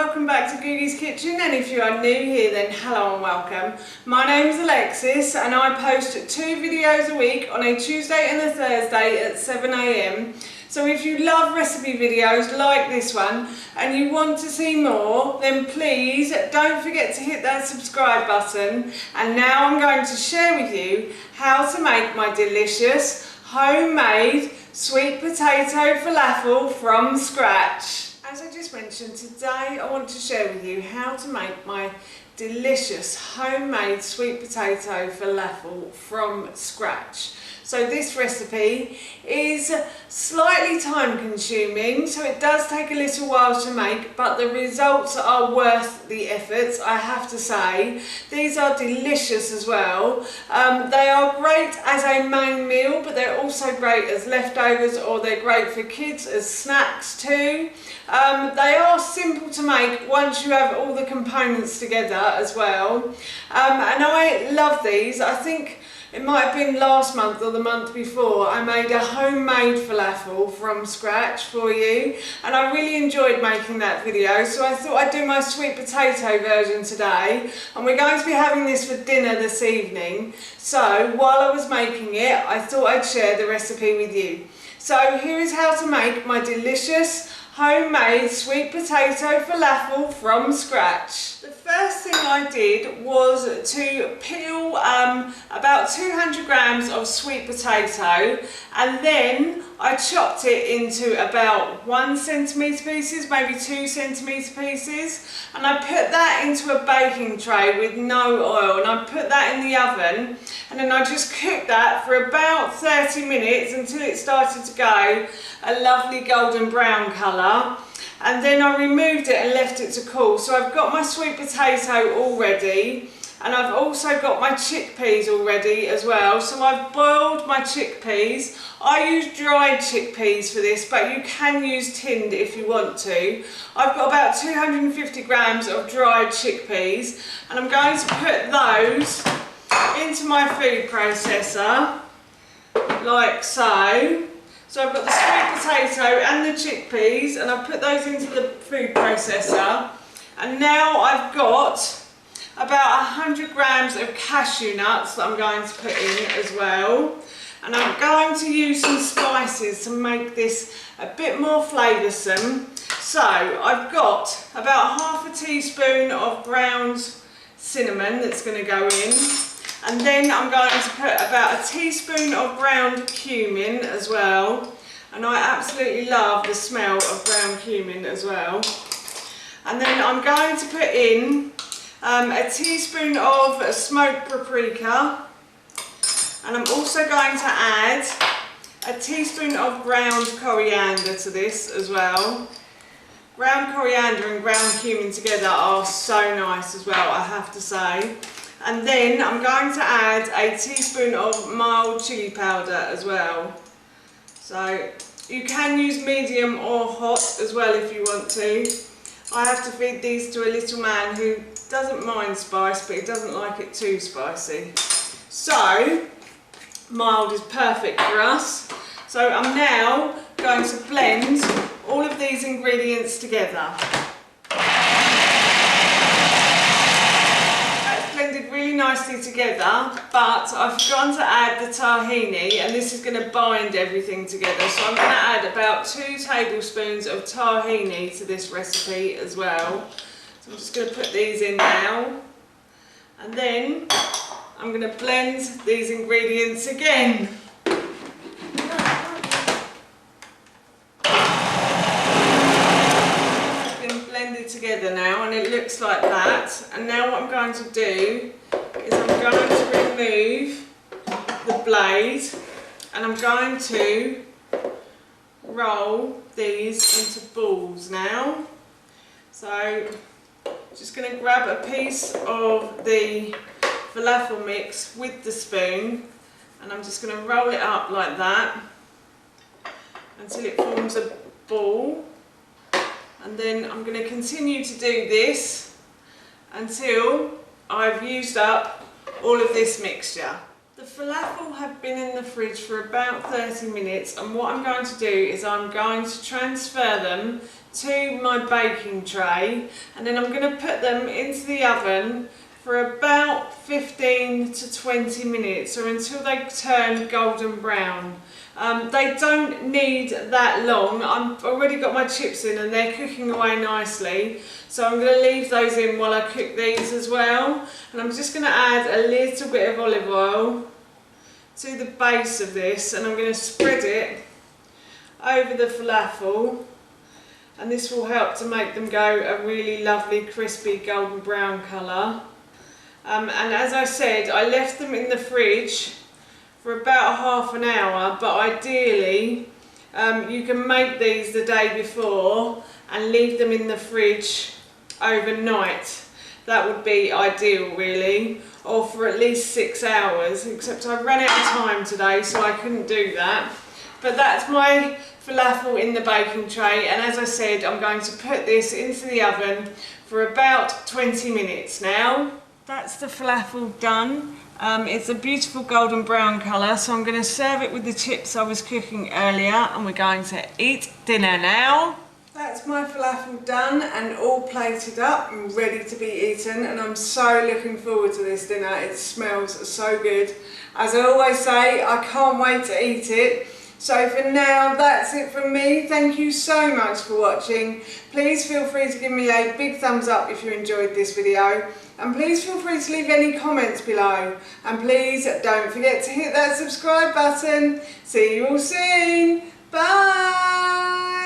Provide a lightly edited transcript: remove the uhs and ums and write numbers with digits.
welcome back to Googie's Kitchen, and if you are new here then hello and welcome. My name is Alexis and I post 2 videos a week on a Tuesday and a Thursday at 7 AM. So if you love recipe videos like this one and you want to see more, then please don't forget to hit that subscribe button. And now I'm going to share with you how to make my delicious homemade sweet potato falafel from scratch. As I just mentioned, today I want to share with you how to make my delicious homemade sweet potato falafel from scratch. So this recipe is slightly time consuming, so it does take a little while to make, but the results are worth the efforts, I have to say. These are delicious as well. They are great as a main meal, but they're also great as leftovers, or they're great for kids as snacks too. They are simple to make once you have all the components together as well. And I love these. I think it might have been last month or the month before I made a homemade falafel from scratch for you, and I really enjoyed making that video, so I thought I'd do my sweet potato version today, and we're going to be having this for dinner this evening. So while I was making it, I thought I'd share the recipe with you. So here is how to make my delicious homemade sweet potato falafel from scratch. The first thing I did was to peel about 200 grams of sweet potato, and then I chopped it into about 1 centimetre pieces, maybe 2 centimetre pieces, and I put that into a baking tray with no oil, and I put that in the oven, and then I just cooked that for about 30 minutes until it started to go a lovely golden brown colour. And then I removed it and left it to cool. So I've got my sweet potato all ready, and I've also got my chickpeas all ready as well. So I've boiled my chickpeas. I use dried chickpeas for this, but you can use tinned if you want to. I've got about 250 grams of dried chickpeas, and I'm going to put those into my food processor like so. So I've got the sweet potato and the chickpeas, and I've put those into the food processor. And now I've got about 100 grams of cashew nuts that I'm going to put in as well. And I'm going to use some spices to make this a bit more flavoursome. So I've got about half a teaspoon of ground cinnamon that's going to go in. And then I'm going to put about a teaspoon of ground cumin as well. And I absolutely love the smell of ground cumin as well. And then I'm going to put in a teaspoon of smoked paprika. And I'm also going to add a teaspoon of ground coriander to this as well. Ground coriander and ground cumin together are so nice as well, I have to say. And then I'm going to add a teaspoon of mild chilli powder as well. So you can use medium or hot as well if you want to. I have to feed these to a little man who doesn't mind spice, but he doesn't like it too spicy. So mild is perfect for us. So I'm now going to blend all of these ingredients together. Really nicely together, but I've forgotten to add the tahini, and this is going to bind everything together. So I'm going to add about 2 tablespoons of tahini to this recipe as well. So I'm just going to put these in now, and then I'm going to blend these ingredients again. Together now, and it looks like that. And now what I'm going to do is I'm going to remove the blade, and I'm going to roll these into balls now. So just going to grab a piece of the falafel mix with the spoon, and I'm just going to roll it up like that until it forms a ball. And then I'm going to continue to do this until I've used up all of this mixture. The falafel have been in the fridge for about 30 minutes, and what I'm going to do is I'm going to transfer them to my baking tray, and then I'm going to put them into the oven for about 15 to 20 minutes, or until they turn golden brown. They don't need that long. I've already got my chips in and they're cooking away nicely, so I'm going to leave those in while I cook these as well. And I'm just going to add a little bit of olive oil to the base of this, and I'm going to spread it over the falafel, and this will help to make them go a really lovely crispy golden brown colour. And as I said, I left them in the fridge for about half an hour, but ideally you can make these the day before and leave them in the fridge overnight. That would be ideal really, or for at least 6 hours, except I ran out of time today so I couldn't do that. But that's my falafel in the baking tray, and as I said, I'm going to put this into the oven for about 20 minutes now. That's the falafel done. It's a beautiful golden brown colour, so I'm going to serve it with the chips I was cooking earlier, and we're going to eat dinner now. That's my falafel done and all plated up and ready to be eaten, and I'm so looking forward to this dinner. It smells so good. As I always say, I can't wait to eat it. So for now, that's it from me. Thank you so much for watching. Please feel free to give me a big thumbs up if you enjoyed this video. And please feel free to leave any comments below. And please don't forget to hit that subscribe button. See you all soon. Bye.